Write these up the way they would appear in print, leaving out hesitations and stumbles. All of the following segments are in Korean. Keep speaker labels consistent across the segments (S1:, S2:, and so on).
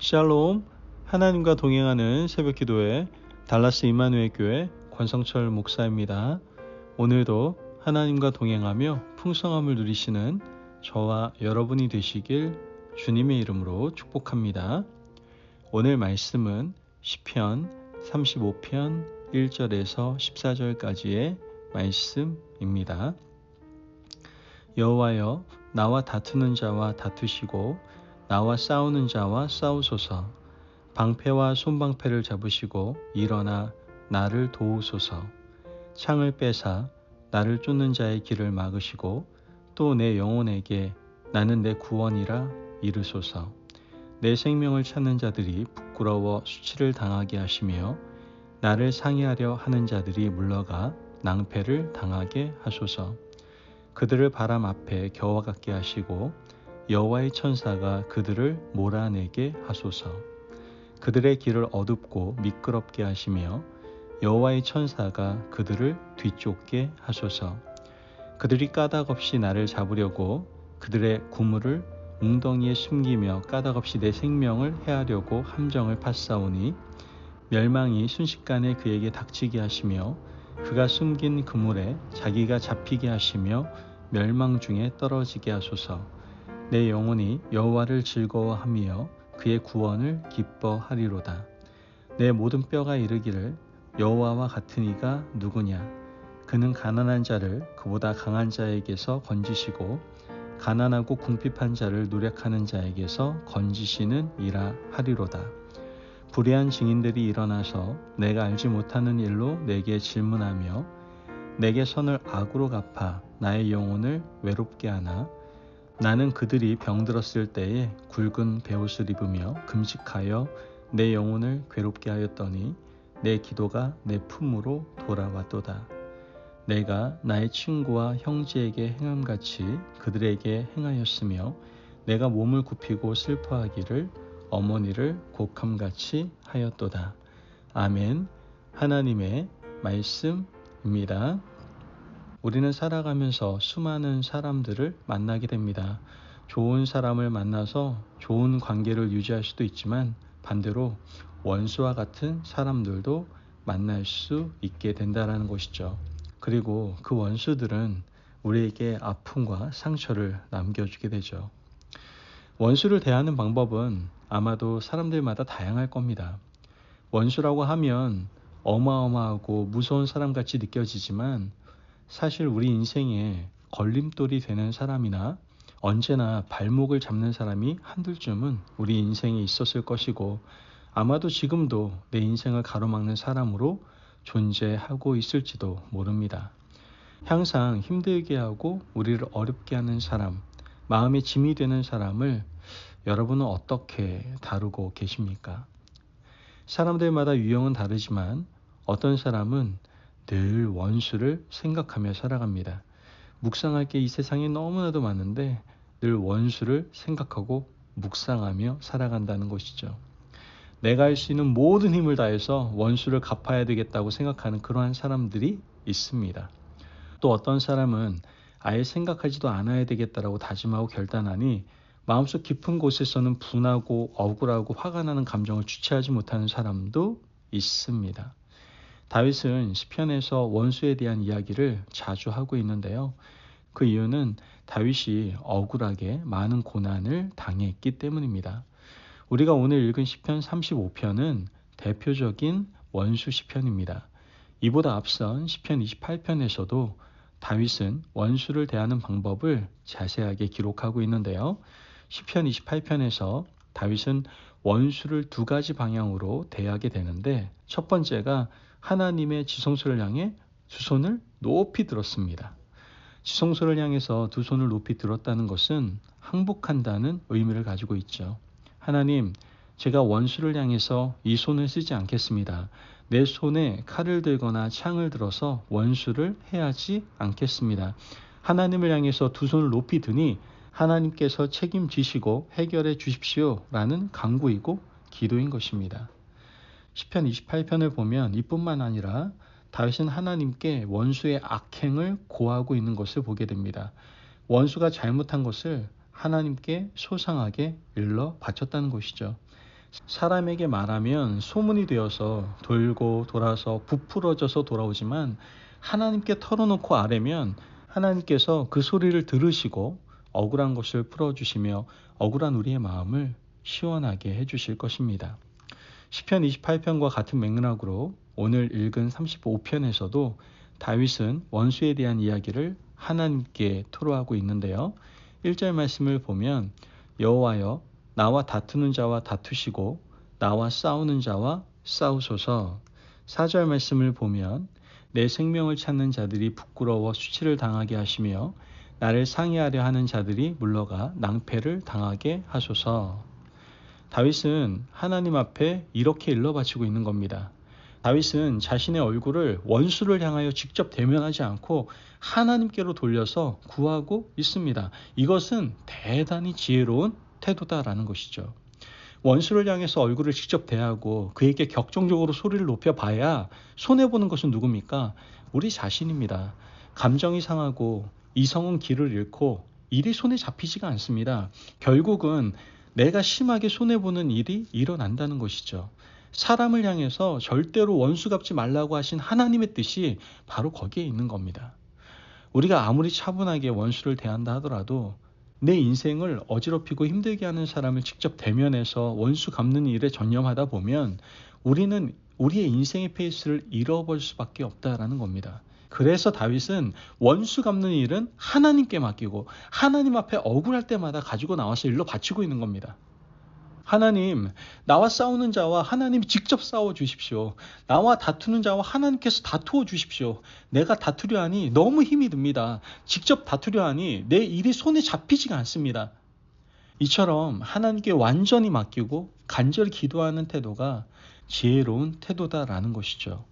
S1: 샬롬, 하나님과 동행하는 새벽기도회 달라스 임마누엘 교회 권성철 목사입니다. 오늘도 하나님과 동행하며 풍성함을 누리시는 저와 여러분이 되시길 주님의 이름으로 축복합니다. 오늘 말씀은 시편 35편 1절에서 14절까지의 말씀입니다. 여호와여, 나와 다투는 자와 다투시고 나와 싸우는 자와 싸우소서. 방패와 손방패를 잡으시고 일어나 나를 도우소서. 창을 빼사 나를 쫓는 자의 길을 막으시고 또 내 영혼에게 나는 내 구원이라 이르소서. 내 생명을 찾는 자들이 부끄러워 수치를 당하게 하시며 나를 상해하려 하는 자들이 물러가 낭패를 당하게 하소서. 그들을 바람 앞에 겨와 같게 하시고 여호와의 천사가 그들을 몰아내게 하소서. 그들의 길을 어둡고 미끄럽게 하시며 여호와의 천사가 그들을 뒤쫓게 하소서. 그들이 까닭없이 나를 잡으려고 그들의 구물을 웅덩이에 숨기며 까닭없이 내 생명을 해하려고 함정을 팠사오니 멸망이 순식간에 그에게 닥치게 하시며 그가 숨긴 그물에 자기가 잡히게 하시며 멸망 중에 떨어지게 하소서. 내 영혼이 여호와를 즐거워하며 그의 구원을 기뻐하리로다. 내 모든 뼈가 이르기를 여호와와 같은 이가 누구냐. 그는 가난한 자를 그보다 강한 자에게서 건지시고 가난하고 궁핍한 자를 노력하는 자에게서 건지시는 이라 하리로다. 불의한 증인들이 일어나서 내가 알지 못하는 일로 내게 질문하며 내게 선을 악으로 갚아 나의 영혼을 외롭게 하나. 나는 그들이 병들었을 때에 굵은 베옷을 입으며 금식하여 내 영혼을 괴롭게 하였더니 내 기도가 내 품으로 돌아왔도다. 내가 나의 친구와 형제에게 행함같이 그들에게 행하였으며 내가 몸을 굽히고 슬퍼하기를 어머니를 곡함같이 하였도다. 아멘. 하나님의 말씀입니다. 우리는 살아가면서 수많은 사람들을 만나게 됩니다. 좋은 사람을 만나서 좋은 관계를 유지할 수도 있지만 반대로 원수와 같은 사람들도 만날 수 있게 된다는 것이죠. 그리고 그 원수들은 우리에게 아픔과 상처를 남겨주게 되죠. 원수를 대하는 방법은 아마도 사람들마다 다양할 겁니다. 원수라고 하면 어마어마하고 무서운 사람같이 느껴지지만 사실 우리 인생에 걸림돌이 되는 사람이나 언제나 발목을 잡는 사람이 한둘쯤은 우리 인생에 있었을 것이고 아마도 지금도 내 인생을 가로막는 사람으로 존재하고 있을지도 모릅니다. 항상 힘들게 하고 우리를 어렵게 하는 사람, 마음의 짐이 되는 사람을 여러분은 어떻게 다루고 계십니까? 사람들마다 유형은 다르지만 어떤 사람은 늘 원수를 생각하며 살아갑니다. 묵상할 게 이 세상에 너무나도 많은데 늘 원수를 생각하고 묵상하며 살아간다는 것이죠. 내가 할 수 있는 모든 힘을 다해서 원수를 갚아야 되겠다고 생각하는 그러한 사람들이 있습니다. 또 어떤 사람은 아예 생각하지도 않아야 되겠다라고 다짐하고 결단하니 마음속 깊은 곳에서는 분하고 억울하고 화가 나는 감정을 주체하지 못하는 사람도 있습니다. 다윗은 시편에서 원수에 대한 이야기를 자주 하고 있는데요. 그 이유는 다윗이 억울하게 많은 고난을 당했기 때문입니다. 우리가 오늘 읽은 시편 35편은 대표적인 원수 시편입니다. 이보다 앞선 시편 28편에서도 다윗은 원수를 대하는 방법을 자세하게 기록하고 있는데요. 시편 28편에서 다윗은 원수를 두 가지 방향으로 대하게 되는데 첫 번째가 하나님의 지성소를 향해 두 손을 높이 들었습니다. 지성소를 향해서 두 손을 높이 들었다는 것은 항복한다는 의미를 가지고 있죠. 하나님, 제가 원수를 향해서 이 손을 쓰지 않겠습니다. 내 손에 칼을 들거나 창을 들어서 원수를 해하지 않겠습니다. 하나님을 향해서 두 손을 높이 드니 하나님께서 책임지시고 해결해 주십시오 라는 간구이고 기도인 것입니다. 시편 28편을 보면 이뿐만 아니라 다윗은 하나님께 원수의 악행을 고하고 있는 것을 보게 됩니다. 원수가 잘못한 것을 하나님께 소상하게 일러 바쳤다는 것이죠. 사람에게 말하면 소문이 되어서 돌고 돌아서 부풀어져서 돌아오지만 하나님께 털어놓고 아뢰면 하나님께서 그 소리를 들으시고 억울한 것을 풀어주시며 억울한 우리의 마음을 시원하게 해주실 것입니다. 시편 28편과 같은 맥락으로 오늘 읽은 35편에서도 다윗은 원수에 대한 이야기를 하나님께 토로하고 있는데요. 1절 말씀을 보면 여호와여 나와 다투는 자와 다투시고 나와 싸우는 자와 싸우소서. 4절 말씀을 보면 내 생명을 찾는 자들이 부끄러워 수치를 당하게 하시며 나를 상해하려 하는 자들이 물러가 낭패를 당하게 하소서. 다윗은 하나님 앞에 이렇게 일러 바치고 있는 겁니다. 다윗은 자신의 얼굴을 원수를 향하여 직접 대면하지 않고 하나님께로 돌려서 구하고 있습니다. 이것은 대단히 지혜로운 태도다라는 것이죠. 원수를 향해서 얼굴을 직접 대하고 그에게 격정적으로 소리를 높여봐야 손해보는 것은 누굽니까? 우리 자신입니다. 감정이 상하고 이성은 길을 잃고 일이 손에 잡히지가 않습니다. 결국은 내가 심하게 손해보는 일이 일어난다는 것이죠. 사람을 향해서 절대로 원수 갚지 말라고 하신 하나님의 뜻이 바로 거기에 있는 겁니다. 우리가 아무리 차분하게 원수를 대한다 하더라도 내 인생을 어지럽히고 힘들게 하는 사람을 직접 대면해서 원수 갚는 일에 전념하다 보면 우리는 우리의 인생의 페이스를 잃어버릴 수밖에 없다라는 겁니다. 그래서 다윗은 원수 갚는 일은 하나님께 맡기고 하나님 앞에 억울할 때마다 가지고 나와서 일로 바치고 있는 겁니다. 하나님, 나와 싸우는 자와 하나님이 직접 싸워 주십시오. 나와 다투는 자와 하나님께서 다투어 주십시오. 내가 다투려 하니 너무 힘이 듭니다. 직접 다투려 하니 내 일이 손에 잡히지가 않습니다. 이처럼 하나님께 완전히 맡기고 간절히 기도하는 태도가 지혜로운 태도다라는 것이죠.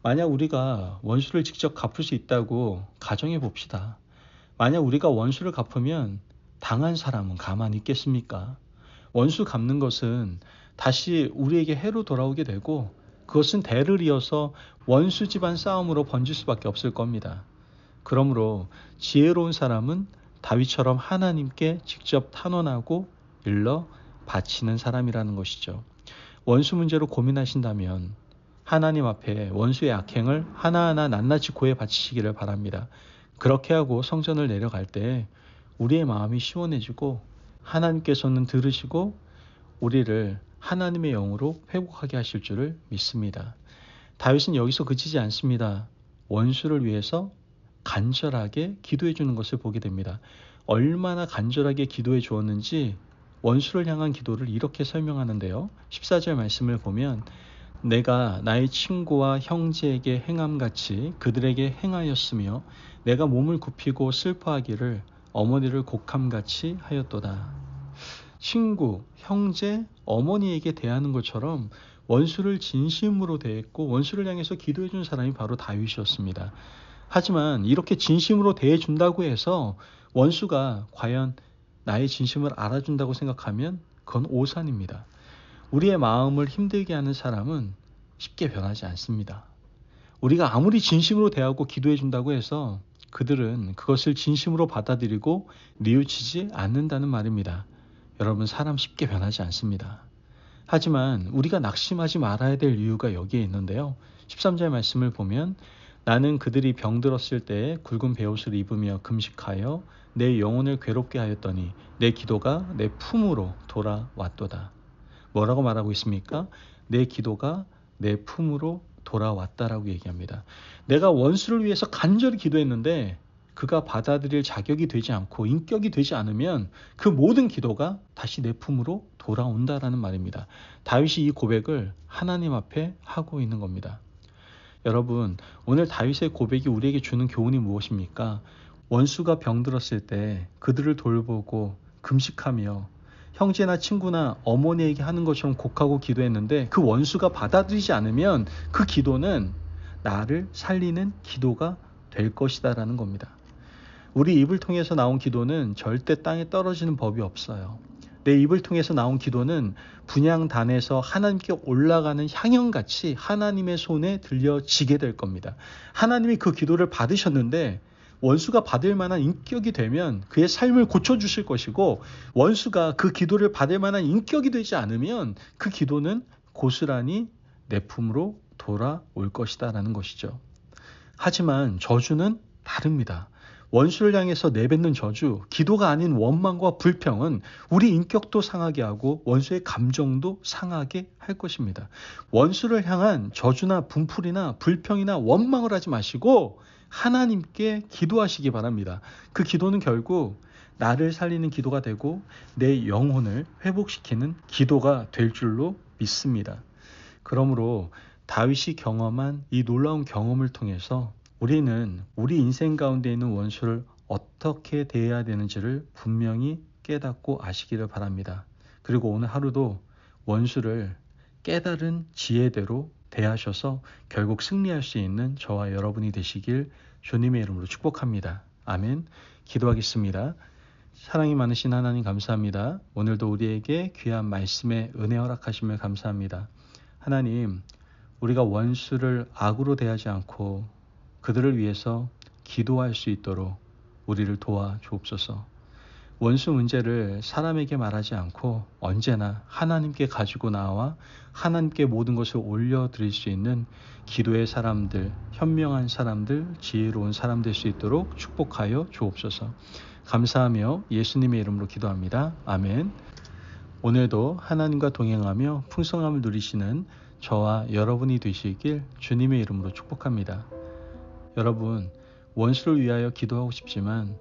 S1: 만약 우리가 원수를 직접 갚을 수 있다고 가정해 봅시다. 만약 우리가 원수를 갚으면 당한 사람은 가만히 있겠습니까? 원수 갚는 것은 다시 우리에게 해로 돌아오게 되고 그것은 대를 이어서 원수 집안 싸움으로 번질 수밖에 없을 겁니다. 그러므로 지혜로운 사람은 다윗처럼 하나님께 직접 탄원하고 일러 바치는 사람이라는 것이죠. 원수 문제로 고민하신다면 하나님 앞에 원수의 악행을 하나하나 낱낱이 고해 바치시기를 바랍니다. 그렇게 하고 성전을 내려갈 때 우리의 마음이 시원해지고 하나님께서는 들으시고 우리를 하나님의 영으로 회복하게 하실 줄을 믿습니다. 다윗은 여기서 그치지 않습니다. 원수를 위해서 간절하게 기도해 주는 것을 보게 됩니다. 얼마나 간절하게 기도해 주었는지 원수를 향한 기도를 이렇게 설명하는데요. 14절 말씀을 보면 내가 나의 친구와 형제에게 행함같이 그들에게 행하였으며 내가 몸을 굽히고 슬퍼하기를 어머니를 곡함같이 하였도다. 친구, 형제, 어머니에게 대하는 것처럼 원수를 진심으로 대했고 원수를 향해서 기도해 준 사람이 바로 다윗이었습니다. 하지만 이렇게 진심으로 대해 준다고 해서 원수가 과연 나의 진심을 알아준다고 생각하면 그건 오산입니다. 우리의 마음을 힘들게 하는 사람은 쉽게 변하지 않습니다. 우리가 아무리 진심으로 대하고 기도해 준다고 해서 그들은 그것을 진심으로 받아들이고 뉘우치지 않는다는 말입니다. 여러분, 사람 쉽게 변하지 않습니다. 하지만 우리가 낙심하지 말아야 될 이유가 여기에 있는데요. 13절 말씀을 보면 나는 그들이 병들었을 때에 굵은 베옷을 입으며 금식하여 내 영혼을 괴롭게 하였더니 내 기도가 내 품으로 돌아왔도다. 뭐라고 말하고 있습니까? 내 기도가 내 품으로 돌아왔다라고 얘기합니다. 내가 원수를 위해서 간절히 기도했는데 그가 받아들일 자격이 되지 않고 인격이 되지 않으면 그 모든 기도가 다시 내 품으로 돌아온다라는 말입니다. 다윗이 이 고백을 하나님 앞에 하고 있는 겁니다. 여러분, 오늘 다윗의 고백이 우리에게 주는 교훈이 무엇입니까? 원수가 병들었을 때 그들을 돌보고 금식하며 형제나 친구나 어머니에게 하는 것처럼 곡하고 기도했는데 그 원수가 받아들이지 않으면 그 기도는 나를 살리는 기도가 될 것이다라는 겁니다. 우리 입을 통해서 나온 기도는 절대 땅에 떨어지는 법이 없어요. 내 입을 통해서 나온 기도는 분향단에서 하나님께 올라가는 향연같이 하나님의 손에 들려지게 될 겁니다. 하나님이 그 기도를 받으셨는데 원수가 받을 만한 인격이 되면 그의 삶을 고쳐주실 것이고, 원수가 그 기도를 받을 만한 인격이 되지 않으면 그 기도는 고스란히 내 품으로 돌아올 것이다 라는 것이죠. 하지만 저주는 다릅니다. 원수를 향해서 내뱉는 저주, 기도가 아닌 원망과 불평은 우리 인격도 상하게 하고 원수의 감정도 상하게 할 것입니다. 원수를 향한 저주나 분풀이나 불평이나 원망을 하지 마시고 하나님께 기도하시기 바랍니다. 그 기도는 결국 나를 살리는 기도가 되고 내 영혼을 회복시키는 기도가 될 줄로 믿습니다. 그러므로 다윗이 경험한 이 놀라운 경험을 통해서 우리는 우리 인생 가운데 있는 원수를 어떻게 대해야 되는지를 분명히 깨닫고 아시기를 바랍니다. 그리고 오늘 하루도 원수를 깨달은 지혜대로 대하셔서 결국 승리할 수 있는 저와 여러분이 되시길 주님의 이름으로 축복합니다. 아멘. 기도하겠습니다. 사랑이 많으신 하나님 감사합니다. 오늘도 우리에게 귀한 말씀에 은혜 허락하심을 감사합니다. 하나님, 우리가 원수를 악으로 대하지 않고 그들을 위해서 기도할 수 있도록 우리를 도와 주옵소서. 원수 문제를 사람에게 말하지 않고 언제나 하나님께 가지고 나와 하나님께 모든 것을 올려드릴 수 있는 기도의 사람들, 현명한 사람들, 지혜로운 사람 될 수 있도록 축복하여 주옵소서. 감사하며 예수님의 이름으로 기도합니다. 아멘. 오늘도 하나님과 동행하며 풍성함을 누리시는 저와 여러분이 되시길 주님의 이름으로 축복합니다. 여러분, 원수를 위하여 기도하고 싶지만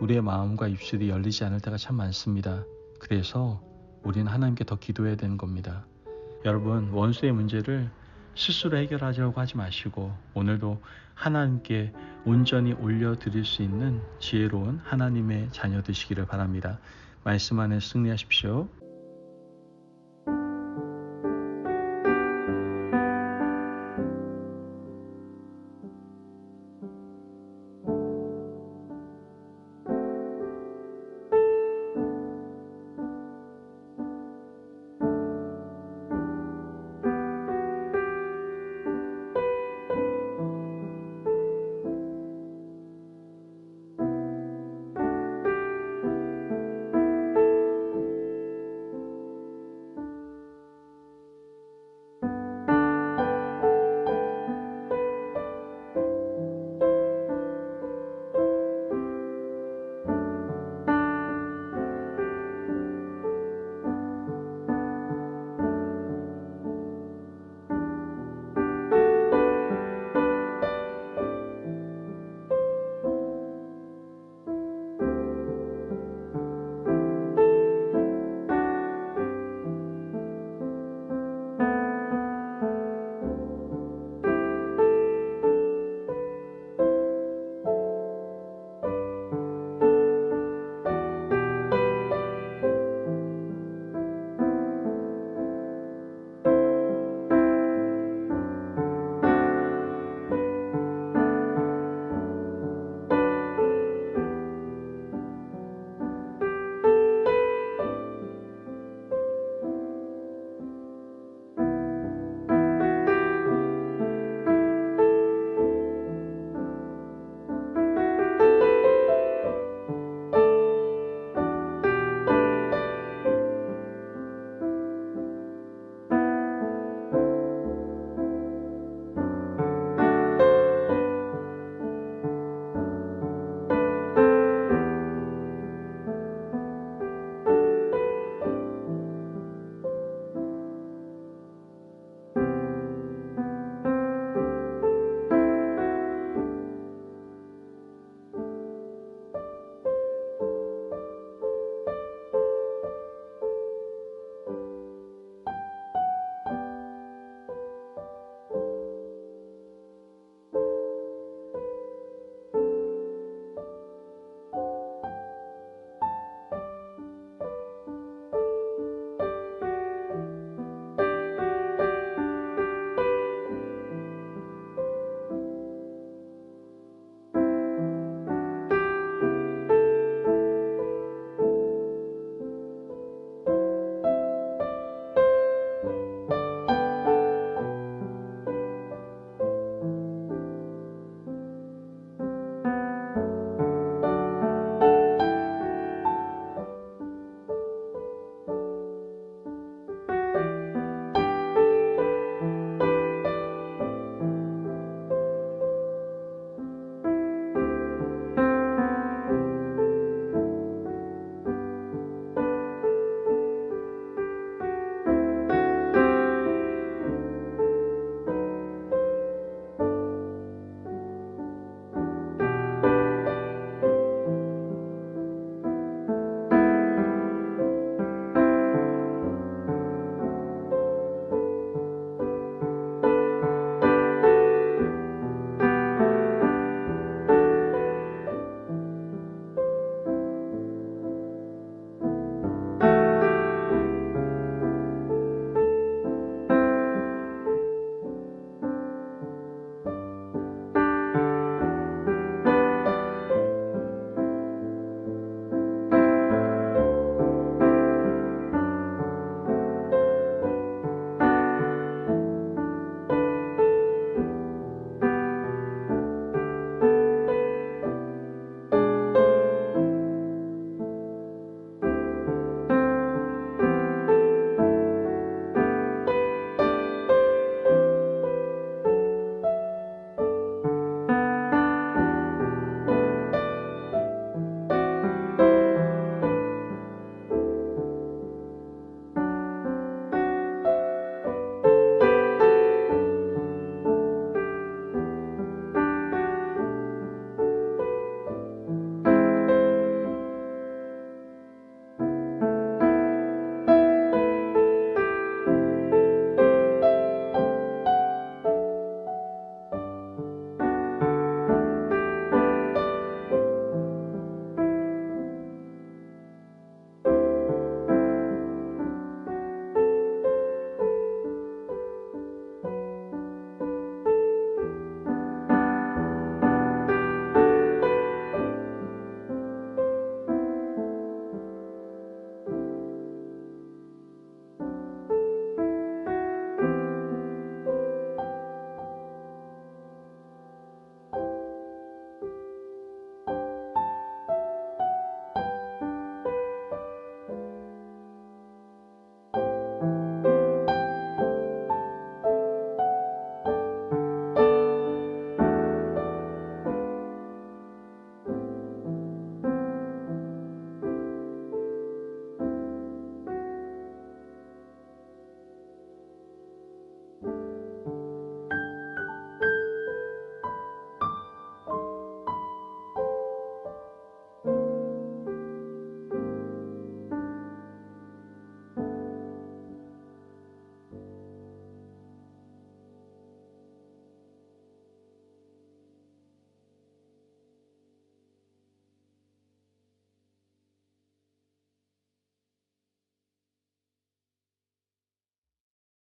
S1: 우리의 마음과 입술이 열리지 않을 때가 참 많습니다. 그래서 우리는 하나님께 더 기도해야 되는 겁니다. 여러분, 원수의 문제를 스스로 해결하려고 하지 마시고 오늘도 하나님께 온전히 올려드릴 수 있는 지혜로운 하나님의 자녀 되시기를 바랍니다. 말씀 안에 승리하십시오.